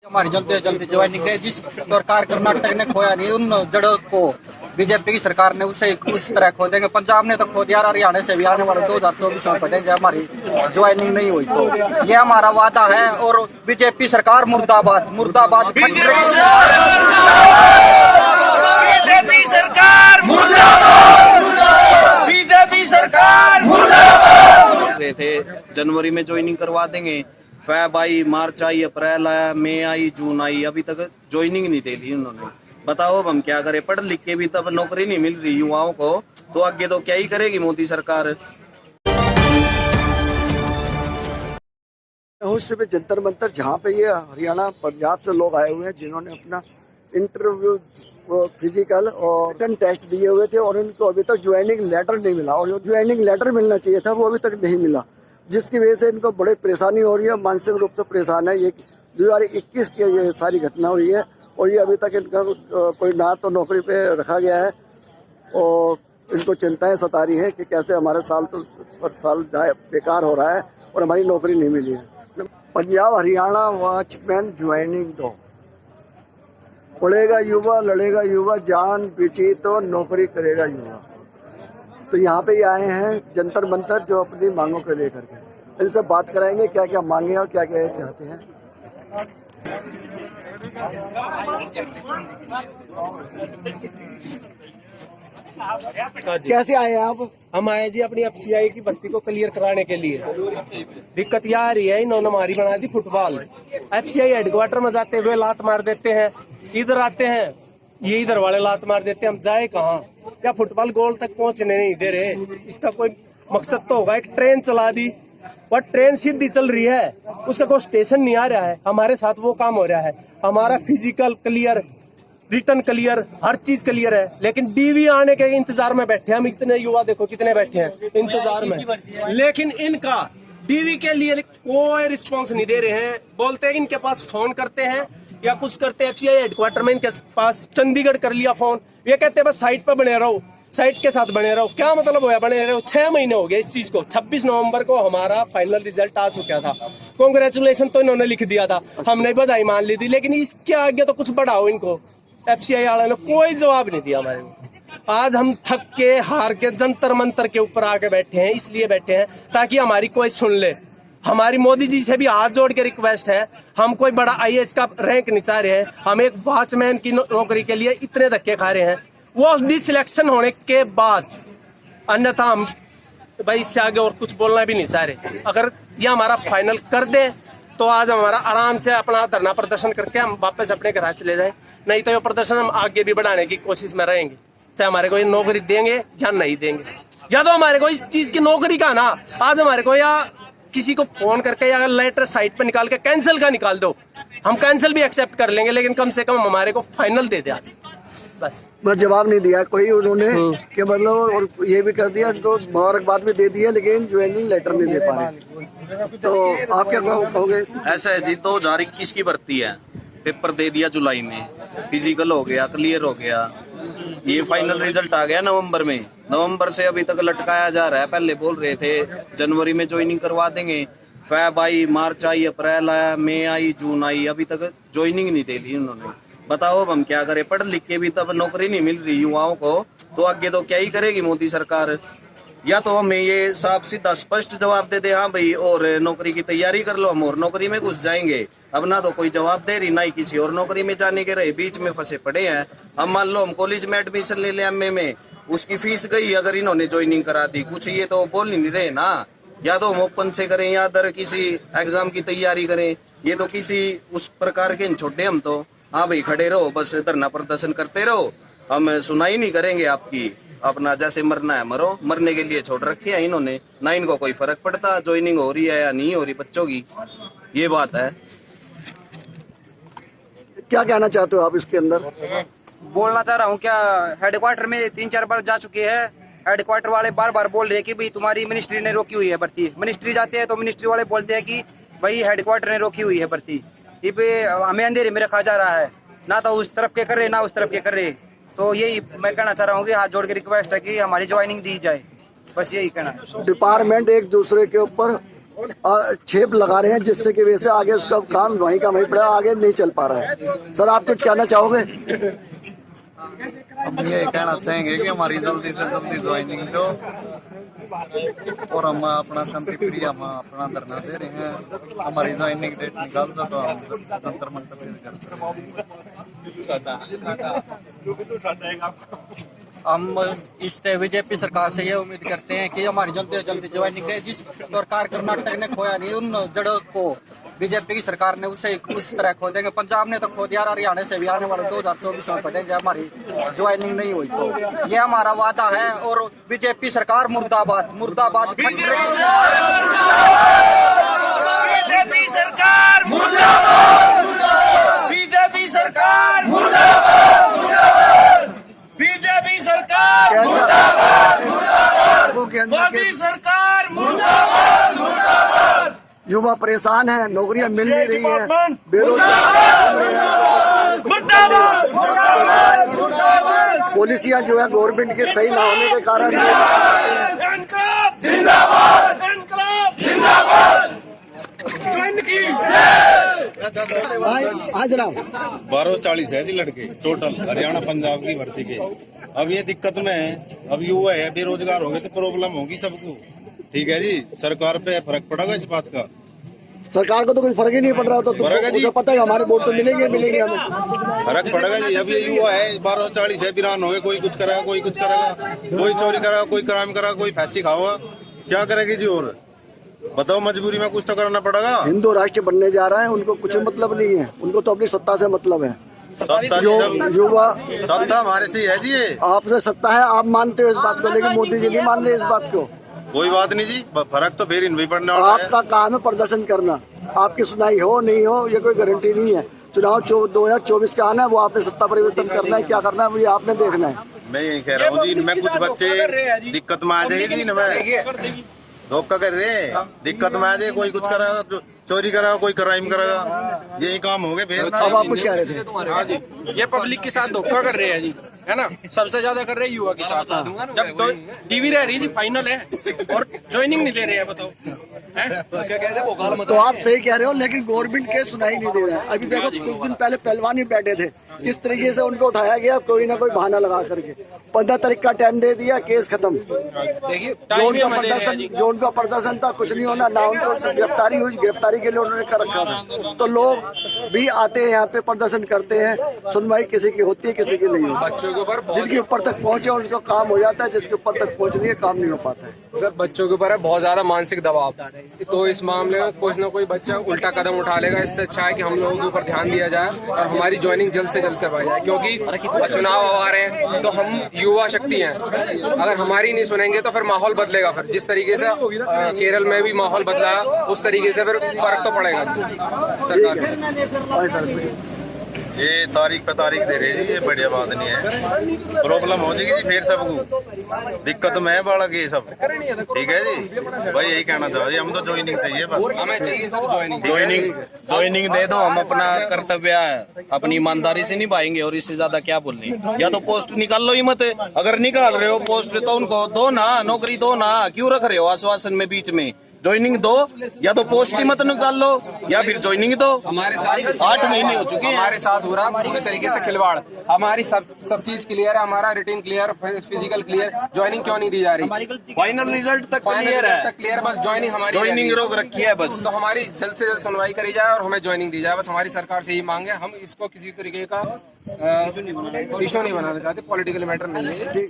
हमारी जल्दी जल्दी ज्वाइनिंग है। जिस प्रकार कर्नाटक ने खोया नहीं उन जड़ों को बीजेपी की सरकार ने उसे उस तरह खो देंगे। पंजाब ने तो खो दिया, हरियाणा से भी आने वाले 2024 में खोदेंगे हमारी ज्वाइनिंग नहीं हुई तो। ये हमारा वादा है। और बीजेपी सरकार मुर्दाबाद मुर्दाबाद। बीजेपी सरकार मुर्दाबाद, बीजेपी सरकार मुर्दाबाद। रहे थे जनवरी में ज्वाइनिंग करवा देंगे, फैब आई, मार्च आई, अप्रैल आया, मई आई, जून आई, अभी तक ज्वाइनिंग नहीं दे ली उन्होंने। बताओ अब हम क्या करें? पढ़ लिख के भी तब नौकरी नहीं मिल रही युवाओं को, तो आगे तो क्या ही करेगी मोदी सरकार। उस समय जंतर मंतर जहाँ पे ये हरियाणा पंजाब से लोग आए हुए हैं जिन्होंने अपना इंटरव्यू फिजिकल और रिटन टेस्ट दिए हुए थे और इनको अभी तक ज्वाइनिंग लेटर नहीं मिला, और जो ज्वाइनिंग लेटर मिलना चाहिए था वो अभी तक नहीं मिला, जिसकी वजह से इनको बड़ी परेशानी हो रही है, मानसिक रूप से परेशान है। ये 2021 की ये सारी घटना हुई है और ये अभी तक इनका कोई ना तो नौकरी पे रखा गया है और इनको चिंताएं सता रही हैं कि कैसे हमारे साल जाए बेकार हो रहा है और हमारी नौकरी नहीं मिली है। पंजाब हरियाणा वॉचमैन ज्वाइनिंग दो, पढ़ेगा युवा, लड़ेगा युवा, जान बेची तो नौकरी करेगा युवा। तो यहाँ पे ये आए हैं जंतर मंतर जो अपनी मांगों को लेकर के, इनसे बात कराएंगे क्या क्या मांगे और क्या क्या चाहते हैं। कैसे आए हैं आप? हम आए जी अपनी एफसीआई की भर्ती को क्लियर कराने के लिए। दिक्कत यह आ रही है, इन्होंने हमारी बना दी फुटबॉल। एफसीआई हेडक्वार्टर में जाते हुए लात मार देते हैं, इधर आते हैं ये इधर वाले लात मार देते हैं, हम जाए कहाँ? या फुटबॉल गोल तक पहुंचने नहीं दे रहे। इसका कोई मकसद तो होगा। एक ट्रेन चला दी, वह ट्रेन सीधी चल रही है, उसका कोई स्टेशन नहीं आ रहा है। हमारे साथ वो काम हो रहा है, हमारा फिजिकल क्लियर, रिटर्न क्लियर, हर चीज क्लियर है, लेकिन डीवी आने के इंतजार में बैठे हैं। हम इतने युवा देखो कितने बैठे हैं इंतजार में, लेकिन इनका डीवी के लिए कोई रिस्पांस नहीं दे रहे हैं। बोलते हैं इनके पास फोन करते हैं या कुछ करते हैं, एफसीआई हेडक्वार्टर में इनके पास चंडीगढ़ कर लिया फोन, ये कहते हैं बस साइट पर बने रहो, साइट के साथ बने रहो। क्या मतलब होया बने रहो? 6 महीने हो गए इस चीज को। 26 नवंबर को हमारा फाइनल रिजल्ट आ चुका था, कांग्रेचुलेशन तो इन्होंने लिख दिया था, हमने बधाई मान ली थी, लेकिन इसके आगे तो कुछ बढ़ाओ इनको। एफसीआई वाले ने कोई जवाब नहीं दिया हमारे को। आज हम थक के हार के जंतर मंतर के ऊपर आके बैठे हैं, इसलिए बैठे हैं ताकि हमारी कोई सुन ले। हमारी मोदी जी से भी हाथ जोड़ के रिक्वेस्ट है, हम कोई बड़ा आईएएस का रैंक नहीं चाह रहे हैं, हम एक वॉचमैन की नौकरी के लिए इतने धक्के खा रहे हैं, वो भी सिलेक्शन होने के बाद। अन्यथा हम भाई इससे आगे और कुछ बोलना भी नहीं चाह रहे। अगर ये हमारा फाइनल कर दे तो आज हमारा आराम से अपना धरना प्रदर्शन करके हम वापस अपने घर चले जाएं, नहीं तो ये प्रदर्शन हम आगे भी बढ़ाने की कोशिश में रहेंगे, चाहे हमारे को ये नौकरी देंगे या नहीं देंगे। या तो हमारे को इस चीज की नौकरी का ना आज हमारे को या किसी को फोन करके या लेटर साइट पे निकाल के कैंसिल का निकाल दो, हम कैंसिल भी एक्सेप्ट कर लेंगे, लेकिन कम से कम हमारे को फाइनल दे दे आज बस। जवाब नहीं दिया कोई उन्होंने कि मतलब, और ये भी कर दिया तो मुबारकबाद भी दे दी है, लेकिन ज्वाइनिंग लेटर नहीं दे पा रहे। तो आप क्या कहोगे? ऐसा है जी, 2021 की भर्ती है, पेपर दे दिया जुलाई में, फिजिकल हो गया, क्लियर हो गया, ये फाइनल रिजल्ट आ गया नवंबर में। नवंबर से अभी तक लटकाया जा रहा है। पहले बोल रहे थे जनवरी में ज्वाइनिंग करवा देंगे, फैब आई, मार्च आई, अप्रैल आया, मई आई, जून आई, अभी तक ज्वाइनिंग नहीं दे ली उन्होंने। बताओ अब हम क्या करें? पढ़ लिख के भी तब नौकरी नहीं मिल रही युवाओं को, तो आगे तो क्या ही करेगी मोदी सरकार। या तो हमें ये साफ सीधा स्पष्ट जवाब दे दे, हाँ भाई और नौकरी की तैयारी कर लो, हम और नौकरी में घुस जाएंगे। अब ना तो कोई जवाब दे रही, ना ही किसी और नौकरी में जाने के रहे, बीच में फंसे पड़े हैं। हम मान लो हम कॉलेज में एडमिशन ले ले एमए में, उसकी फीस गई अगर इन्होंने ज्वाइनिंग करा दी, कुछ ये तो बोल नहीं रहे ना। या तो हम ओपन से करें या अदर किसी एग्जाम की तैयारी करें, ये तो किसी उस प्रकार के छोटे हम तो हाँ भाई खड़े रहो, बस धरना प्रदर्शन करते रहो, हम सुनाई नहीं करेंगे आपकी, अपना जैसे मरना है मरो। मरने के लिए छोड़ रखे हैं इन्होंने, ना इनको कोई फर्क पड़ता ज्वाइनिंग हो रही है या नहीं हो रही बच्चों की, ये बात है। क्या कहना चाहते हो आप इसके अंदर? बोलना चाह रहा हूँ क्या, हेडक्वार्टर में 3-4 बार जा चुके हैं, हेडक्वार्टर वाले बार बार बोल रहे हैं कि भाई तुम्हारी मिनिस्ट्री ने रोकी हुई है भर्ती। मिनिस्ट्री जाते हैं तो मिनिस्ट्री वाले बोलते हैं कि भाई हेडक्वार्टर ने रोकी हुई है भर्ती। ये पे हमें अंधेरे में रखा जा रहा है, ना तो उस तरफ के कर रहे ना उस तरफ के कर रहे। तो यही मैं कहना चाह रहा हूँ कि हाथ जोड़ के रिक्वेस्ट है कि हमारी ज्वाइनिंग दी जाए, बस यही कहना है। डिपार्टमेंट एक दूसरे के ऊपर छेप लगा रहे हैं, जिससे कि वैसे आगे उसका काम वहीं का वहीं पड़ा, आगे नहीं चल पा रहा है। सर आप कुछ कहना चाहोगे? हम ये कहना चाहेंगे कि हमारी जल्दी से जल्दी ज्वाइनिंग दो और हम अपना शांति प्रिय हम अपना धरना दे रहे हैं। हमारी ज्वाइनिंग डेट निकाल दो तो हम जंतर मंतर से कर सकते हैं। हम इस बीजेपी सरकार से ये उम्मीद करते हैं कि हमारी जल्दी से जल्दी ज्वाइनिंग दे। जिस प्रकार कर्नाटक ने खोया नहीं उन जड़ों को बीजेपी की सरकार ने उसे उस तरह खो देंगे। पंजाब ने तो खो दिया, हरियाणा से भी आने वाले 2024 में पड़ेंगे हमारी ज्वाइनिंग नहीं हुई तो। ये हमारा वादा है। और बीजेपी सरकार मुर्दाबाद मुर्दाबाद। बीजेपी सरकार मुर्दाबाद, बीजेपी सरकार मुर्दाबाद, बीजेपी सरकार मुर्दाबाद, मोदी सरकार मुर्दाबाद, मुर्दाबाद। युवा परेशान है, नौकरियां मिल नहीं रही है, बेरोजगार, पॉलिसियां जो है गवर्नमेंट के सही ना होने के कारण इनकलाब जिंदाबाद, इनकलाब जिंदाबाद। हाँ जनाब 1240 है जी लड़के टोटल हरियाणा पंजाब की भर्ती के। अब ये दिक्कत में है, अब युवा है बेरोजगार हो गए तो प्रॉब्लम होगी सबको। ठीक है जी, सरकार पे फर्क पड़ेगा इस बात का? सरकार को तो कोई फर्क ही नहीं पड़ रहा, तो तुमको पता है हमारे वोट तो मिलेंगे हमें। फर्क पड़ेगा जी। अब ये युवा है 1240 है, वीरान हो गए, कोई कुछ करेगा कोई कुछ करेगा, कोई चोरी करेगा कोई क्राइम करेगा, कोई फांसी खाओगा, क्या करेगी जी? और बताओ, मजबूरी में कुछ तो करना पड़ेगा। हिंदू राष्ट्र बनने जा रहा है, उनको कुछ मतलब नहीं है, उनको तो अपनी सत्ता से मतलब है। युवा सत्ता हमारे से है जी, ये आपसे सत्ता है, आप मानते हो इस बात को, लेकिन मोदी जी नहीं मान रहे इस बात को। कोई बात नहीं जी, फर्क तो फिर इनमें पड़ने वाला है। आपका काम है प्रदर्शन करना, आपकी सुनाई हो नहीं हो ये कोई गारंटी नहीं है। चुनाव 2024 का आना है, वो आपने सत्ता परिवर्तन करना है, क्या करना है वो आपने देखना है। मैं यही कह रहा हूँ जी, इनमें कुछ बच्चे दिक्कत में आ जाएगी जी, इनमें धोखा कर रहे हैं, दिक्कत में आ जाए, कोई कुछ करेगा, चोरी करेगा, कोई क्राइम करेगा, यही काम हो गए। फिर अब आप कुछ कह रहे थे? ये पब्लिक के साथ धोखा कर रहे हैं जी, है ना? सबसे ज्यादा कर रहे हैं युवा के साथ। जब तो डीवी रह रही जी फाइनल है और ज्वाइनिंग नहीं ले रहे हैं, बताओ हैं? तो आप सही कह रहे हो, लेकिन गवर्नमेंट के सुनाई नहीं दे रहा है। अभी देखो कुछ दिन पहले पहलवान ही बैठे थे, किस तरीके से उनको उठाया गया, कोई ना कोई बहाना लगा करके 15 तारीख का टाइम दे दिया, केस खत्म। देखिए जो उनका प्रदर्शन था कुछ नहीं होना, ना उनको गिरफ्तारी हुई, गिरफ्तारी के लिए उन्होंने कर रखा था। तो लोग भी आते हैं यहाँ पे प्रदर्शन करते हैं, सुनवाई किसी की होती है किसी की नहीं होती। बच्चों के ऊपर जिनके ऊपर तक पहुंचे उनका काम हो जाता है, जिसके ऊपर तक पहुंच नहीं है काम नहीं हो पाता है। सर बच्चों के ऊपर है बहुत ज्यादा मानसिक दबाव, तो इस मामले में कुछ ना कोई बच्चा उल्टा कदम उठा लेगा। इससे अच्छा है कि हम लोगों के ऊपर ध्यान दिया जाए और हमारी ज्वाइनिंग जल्द से जल्द करवाई जाए, क्योंकि चुनाव आ रहे हैं तो हम युवा शक्ति हैं, अगर हमारी नहीं सुनेंगे तो फिर माहौल बदलेगा। फिर जिस तरीके से केरल में भी माहौल बदला उस तरीके से फिर फर्क तो पड़ेगा सरकार। ये तारीख पे तारीख दे रहे जी, ये बढ़िया बात नहीं है, प्रॉब्लम हो जाएगी जी फिर सबको, दिक्कत में है बालक ये सब। ठीक है जी, भाई यही कहना चाहो जी, हम तो ज्वाइनिंग चाहिए बस, हमें चाहिए सर ज्वाइनिंग दे दो, हम अपना कर्तव्य अपनी ईमानदारी से निभाएंगे और इससे ज्यादा क्या बोलने। या तो पोस्ट निकाल लो ही मत, अगर निकाल रहे हो पोस्ट तो उनको दो ना, नौकरी दो ना, क्यों रख रहे हो आश्वासन में बीच में? ज्वाइनिंग दो, या तो पोस्ट ही मत निकाल लो या फिर ज्वाइनिंग दो। हमारे साथ 8 महीने हो चुके हैं, हमारे साथ हो रहा पूरी तरीके से खिलवाड़। हमारी सब चीज क्लियर है, हमारा return clear, physical clear, joining क्यों नहीं दी जा रही? फाइनल रिजल्ट तक क्लियर है, क्लियर, बस ज्वाइनिंग हमारी ज्वाइनिंग रोक रखी है बस। तो हमारी जल्द से जल्द सुनवाई करी जाए और हमें ज्वाइनिंग दी जाए, बस हमारी सरकार से यही मांग है। हम इसको किसी तरीके का इशू नहीं बनाना चाहते, पॉलिटिकल मैटर नहीं है।